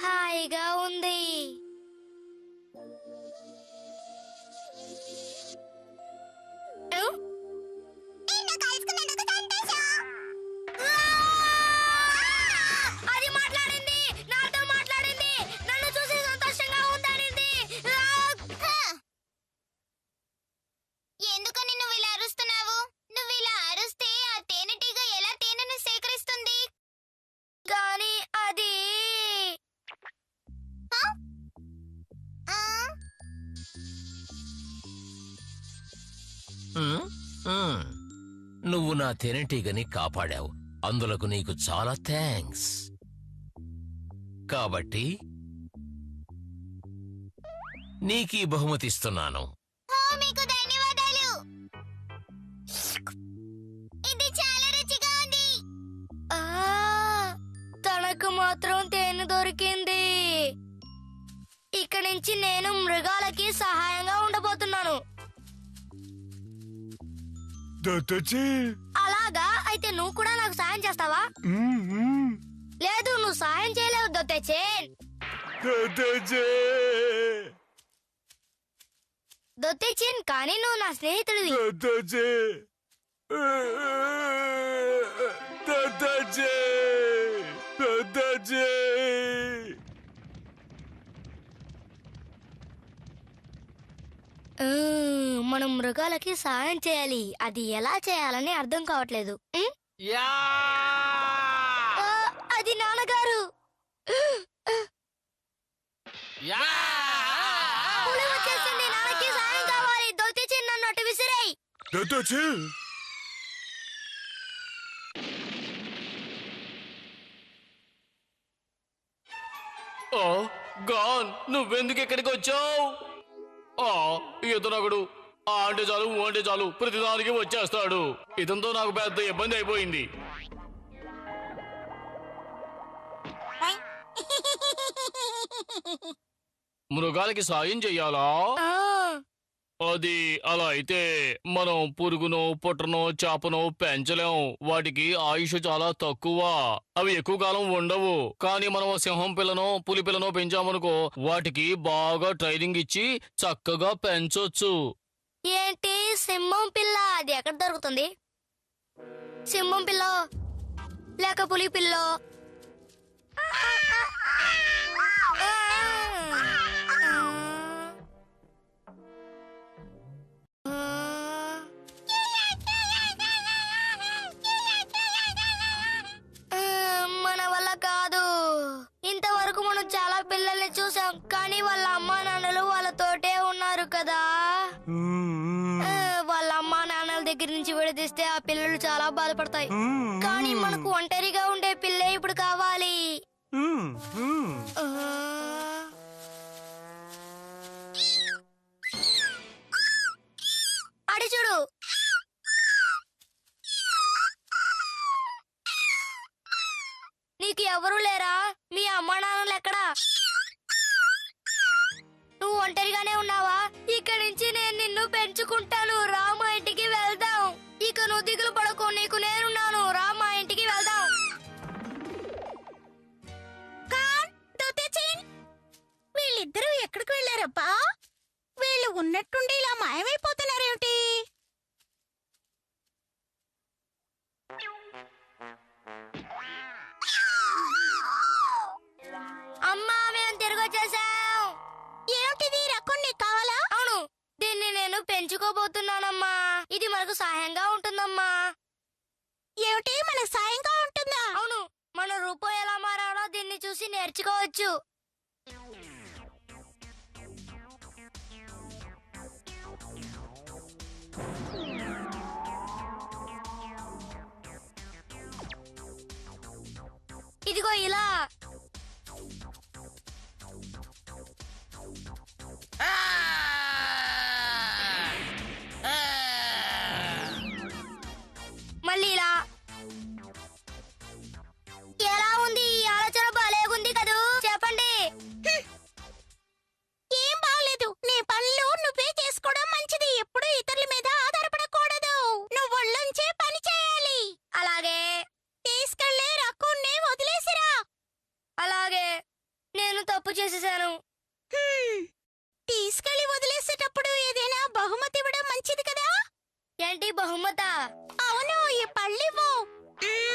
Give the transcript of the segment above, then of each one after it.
హాయిగా ఉంది. అది మాట్లాడింది, నాతో మాట్లాడింది, నన్ను చూసి సంతోషంగా ఉందనింది. ఎందుకని నువ్వు ఇలా అరుస్తున్నావు? నువ్వు ఇలా అరుస్తే ఆ తేనెటీగ ఎలా తేనెను సేకరిస్తుంది? కానీ అది నువ్వు నా తేనెటీగని కాపాడావు, అందులకు నీకు చాలా థ్యాంక్స్. కాబట్టి నీకీ బహుమతిస్తున్నాను. మీకు ధన్యవాదాలు. ఇది చాలా రుచిగా ఉంది. తనకు మాత్రం తేనె దొరికింది. ఇక్కడి నుంచి నేను మృగాలకి సహాయంగా ఉండబోతున్నాను. అలాగా? అయితే నువ్వు కూడా నాకు సాయం చేస్తావా? లేదు, నువ్వు సాయం చేయలేవు దొత్తేచేన్, కానీ నువ్వు నా స్నేహితుడివి. మనం మృగాలకి సాయం చేయాలి. అది ఎలా చేయాలని అర్థం కావట్లేదు. అది నాన్నగారు. పులి వచ్చేసింది. నాన్నకి సాయం కావాలి. దొత్తేచి నన్ను అటు విసిరేయ్. గాన్, నువ్వెందుకు ఇక్కడికి వచ్చావు? ఇతనొకడు అంటే చాలు అంటే చాలు ప్రతిదానికి వచ్చేస్తాడు. ఇతనితో నాకు పెద్ద ఇబ్బంది అయిపోయింది. మృగాలకి సాయం చెయ్యాలా? అది అలా అయితే మనం పురుగునో పుట్టనో చేపనో పెంచలేం. వాటికి ఆయుష్ చాలా తక్కువ, అవి ఎక్కువ కాలం ఉండవు. కానీ మనం సింహం పిల్లనో పులి పిల్లనో పెంచామనుకో, వాటికి బాగా ట్రైనింగ్ ఇచ్చి చక్కగా పెంచొచ్చు. ఏంటి సింహం పిల్ల? అది ఎక్కడ దొరుకుతుంది? సింహం పిల్ల లేక పులి పిల్ల? మన వల్ల కాదు. ఇంతవరకు మనం చాలా పిల్లల్ని చూసాం, కానీ వాళ్ళ అమ్మా నాన్నలు వాళ్ళతోటే ఉన్నారు కదా. వాళ్ళ అమ్మా నాన్నల దగ్గర నుంచి విడదీస్తే ఆ పిల్లలు చాలా బాధపడతాయి. కానీ మనకు ఒంటరిగా ఉండే పిల్లే ఇప్పుడు కావాలి. అడి చూడు. నీకు ఎవరు లేరా? మీ అమ్మా నాన్నలు ఎక్కడా? నువ్వు ఒంటరిగానే ఉన్నావా? ఇక్కడి నుంచి నేను నిన్ను పెంచుకుంటాను. రా, మా ఇంటికి వెళ్దాం. ఇక నువ్వు దిగులు పడకు, నీకు నేనున్నాను. రా, మా ఇంటికి వెళ్దాం. వీళ్ళిద్దరూ ఎక్కడికి వెళ్ళారబ్బా? వీళ్ళు ఉన్నట్టుండి ఇలా మాయమైపోతున్నారేమిటి? అమ్మా, మేము తిరిగి వచ్చేసాం. ఏమిటిది? రకం నీకు కావాలా? అవును, దీన్ని నేను పెంచుకోబోతున్నానమ్మా. ఇది మనకు సహాయంగా ఉంటుందమ్మా. ఏమిటి, మనకు సాయంగా ఉంటుందా? అవును, మన రూపం ఎలా మారాలో దీన్ని చూసి నేర్చుకోవచ్చు. ఇదిగో ఇలా. మళ్ళీ ఇలా. ఎలా ఉంది ఈ ఆలోచన? బాలేగుంది కదూ? చెప్పండి. చేసేసాను. తీసుకెళ్లి వదిలేసేటప్పుడు ఏదైనా బహుమతి ఇవ్వడం మంచిది కదా. ఏంటి బహుమత? అవును, ఈ పళ్ళివ్వు.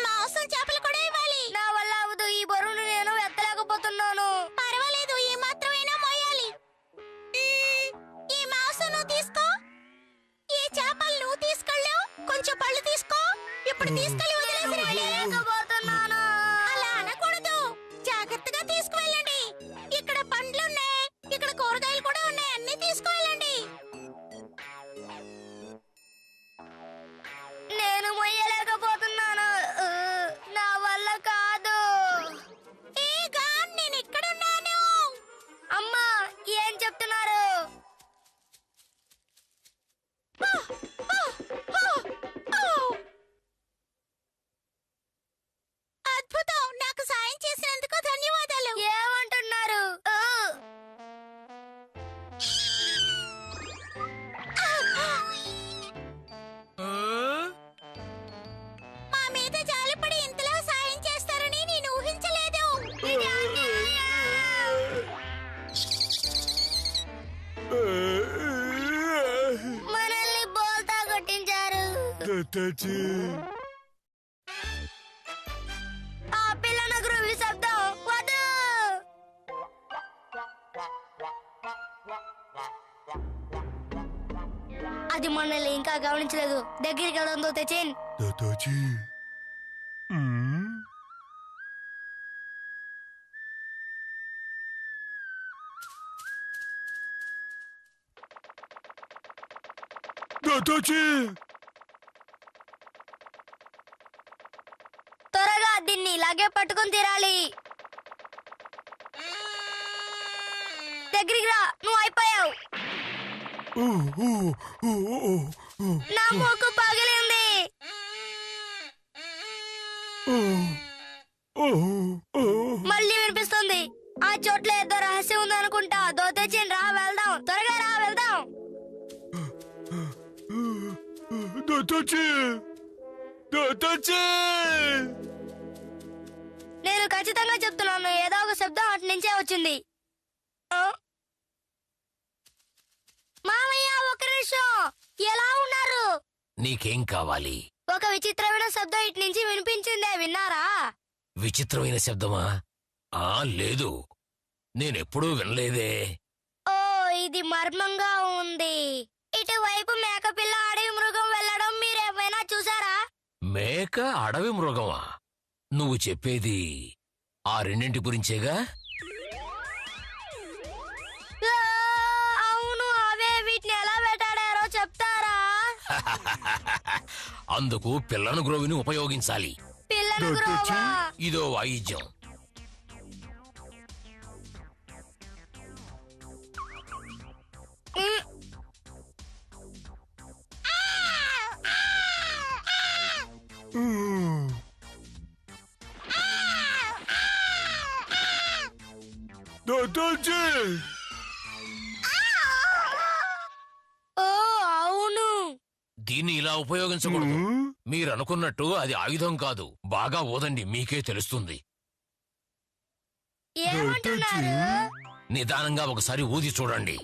మాంసం చేపలు కూడా ఇవ్వాలి. నా వల్ల అవదు. ఈ బరువును నేను ఎత్తలేకపోతున్నాను. పర్వాలేదు, ఈ మాత్రమైనా మోయాలి. ఈ మాంసం నువ్వు తీసుకో. ఈ చేపలు నువ్వు తీసుకెళ్ళావు. కొంచెం పళ్ళు తీసుకో. ఇప్పుడు తీసుకెళ్లి వదిలేసి రండి. లేకపోతున్నాను. అలా అనకూడదు. జాగ్రత్తగా తీసుకువెళ్ళండి. ఇక్కడ పండ్లున్నాయి, ఇక్కడ కూరగాయలు కూడా ఉన్నాయి. అన్ని తీసుకువెళ్ళండి. నేను మొయ్యలేకపోతున్నాను. నా వల్ల కాదు. నేను ఇక్కడున్నాను. అమ్మా, ఏం చెప్తున్నారు? అద్భుతం. నాకు సాయం చేసినందుకు ధన్యవాదాలు. ఏమంటున్నారు? మా మీద జాలిపడి ఇంతలా సాయం చేస్తారని నేను ఊహించలేదు. ఇది అన్యాయం. మనల్ని బోల్తా కొట్టించారు. ఆ పిల్లను గ్రూవి శబ్దం వద్దు. అది మనల్ని ఇంకా గమనించలేదు. దగ్గరికి వెళ్ళడంతో తెచ్చేన్. త్వరగా దీన్ని ఇలాగే పట్టుకొని తీరాలి. దగ్గరికి రా, నువ్వు అయిపోయావు. నా మూకు పగిలింది. మళ్ళీ వినిపిస్తుంది. ఆ చోట్ల ఏదో రహస్యం ఉందనుకుంటా. దోతేచిన్ రా, వెళ్దాం. త్వరగా రా, వెళ్దాం. నేను ఖచ్చితంగా చెప్తున్నాను, ఏదో ఒక శబ్దం అటు నుంచే వచ్చింది. మామయ్య, ఒక నిమిషం. ఎలా ఉన్నారు? నీకేం కావాలి? ఒక విచిత్రమైన శబ్దం ఇటు నుంచి వినిపించిందే, విన్నారా? విచిత్రమైన శబ్దమా? లేదు, నేనెప్పుడూ వినలేదే. ఓ, ఇది మర్మంగా ఉంది. ఇటువైపు మేకపిల్ల అడవి మృగం వెళ్ళడం మీరేమైనా చూసారా? మేక అడవి మృగమా? నువ్వు చెప్పేది ఆ రెండింటి గురించేగా? అవును, అవే. వీటిని ఎలా వేటాడారో చెప్తారా? అందుకు పిల్లను గ్రోవిని ఉపయోగించాలి. పిల్లను గ్రోవా? ఇదో వాయిద్యం. ఓ, అవును. దీన్ని ఇలా ఉపయోగించకూడదు. మీరనుకున్నట్టు అది ఆయుధం కాదు. బాగా ఊదండి, మీకే తెలుస్తుంది. ఏమంటున్నారు? నిదానంగా ఒకసారి ఊది చూడండి.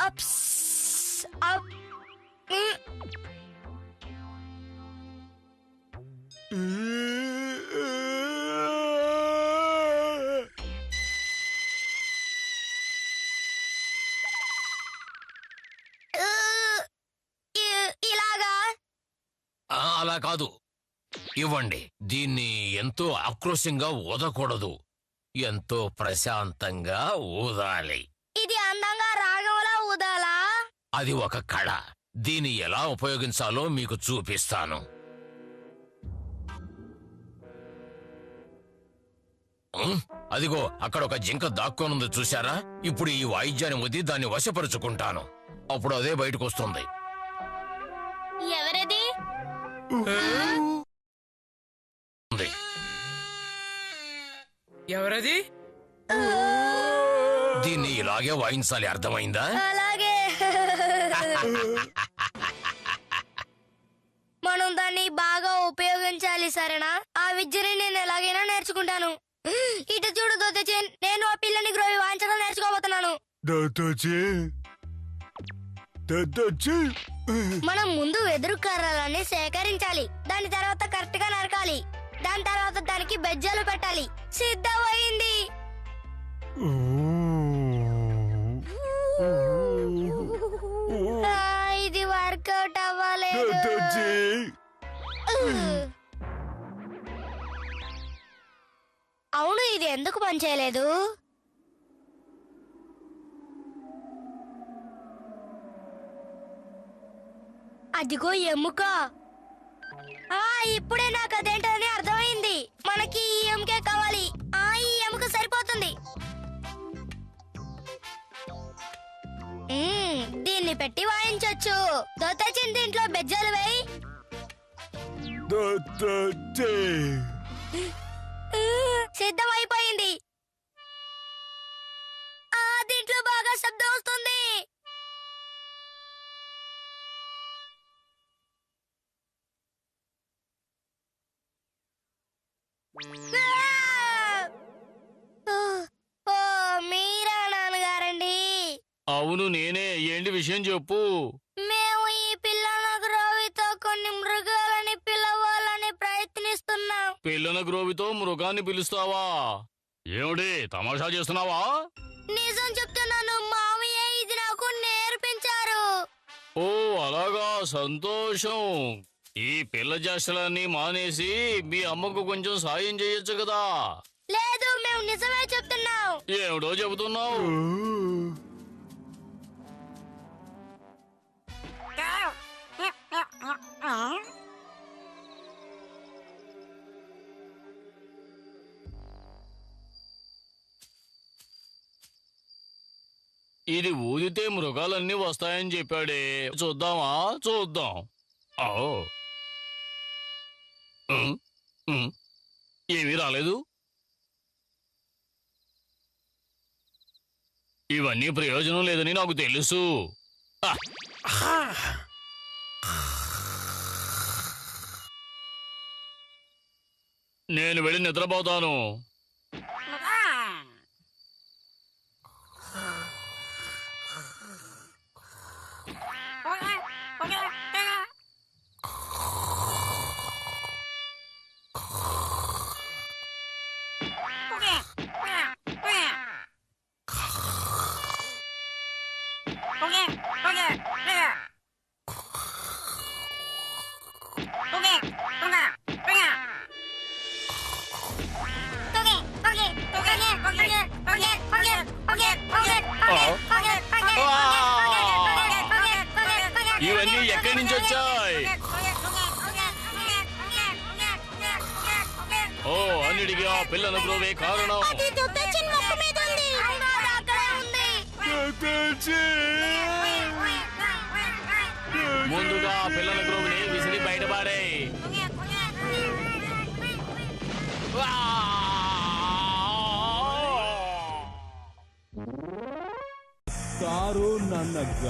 Ups, up. ఇలాగా? అలా కాదు. ఇవ్వండి. దీన్ని ఎంతో ఆక్రోశంగా ఊదకూడదు. ఎంతో ప్రశాంతంగా ఊదాలి. ఇది అందంగా రాగంలా ఊదాలా? అది ఒక కళ. దీన్ని ఎలా ఉపయోగించాలో మీకు చూపిస్తాను. అదిగో అక్కడ ఒక జింక దాక్కోనుంది, చూశారా? ఇప్పుడు ఈ వాయిద్యాన్ని ఊది దాన్ని వశపరుచుకుంటాను. అప్పుడు అదే బయటకు వస్తుంది. ఎవరది? ఎవరది? దీన్ని ఇలాగే వాయించాలి, అర్థమైందా? అలాగే. మనం దాన్ని బాగా ఉపయోగించాలి, సరేనా? ఆ విద్యని నేను ఎలాగైనా నేర్చుకుంటాను. ఇటు చూడు దొద్దచిన్, నేను ఆ పిల్లని గ్రోవి వాయించడం నేర్చుకోబోతున్నాను. మనం ముందు వెదురు కర్రలని సేకరించాలి. దాని తర్వాత కరెక్ట్ గా నరకాలి. దాని తర్వాత దానికి బెజ్జాలు పెట్టాలి. సిద్ధమైంది. ఇది వర్కౌట్ అవ్వలేదు. అవును, ఇది ఎందుకు పనిచేయలేదు? అదిగో ఎముక. ఇప్పుడే నాకు అదేంటని అర్థమైంది. మనకి ఈ ఎముకే కావాలి. ఈ ఎముక సరిపోతుంది. దీన్ని పెట్టి వాయించొచ్చు. దొద్దచిన్, దీంట్లో బెజ్జాలు వేయి. సిద్ధమైపోయింది. దీంట్లో బాగా శబ్దం వస్తుంది. మీరా నాన్నగారండి? అవును నేనే. ఏంటి విషయం చెప్పు. మేము ఈ పిల్లల గ్రోవితో కొన్ని మృగాలని పిలవాలని ప్రయత్నిస్తున్నాం. పిల్లల గ్రోవితో మృగాన్ని పిలుస్తావా? ఏమిటి తమాషా చేస్తున్నావా? నిజం చెప్తున్నాను మామయ్య, ఇది నాకు నేర్పించారు. ఓ అలాగా, సంతోషం. ఈ పిల్ల చేష్టలన్నీ మానేసి మీ అమ్మకు కొంచెం సాయం చేయొచ్చు కదా. లేదు, మేము నిజమే చెప్తున్నాం. ఏమిటో చెబుతున్నావు? ఇది ఊదితే మృగాలన్నీ వస్తాయని చెప్పాడే. చూద్దామా? చూద్దాం. ఏమీ రాలేదు. ఇవన్నీ ప్రయోజనం లేదని నాకు తెలుసు. నేను వెళ్ళి నిద్రపోతాను. ఇవన్నీ ఎక్కడి నుంచి వచ్చాయి? ఓ, అన్నిటికీ ఆ పిల్లల గ్రోవే కారణం. ముందుగా ఆ పిల్లల గ్రోవ్ని విసిరి బయటపడే. కారు నన్న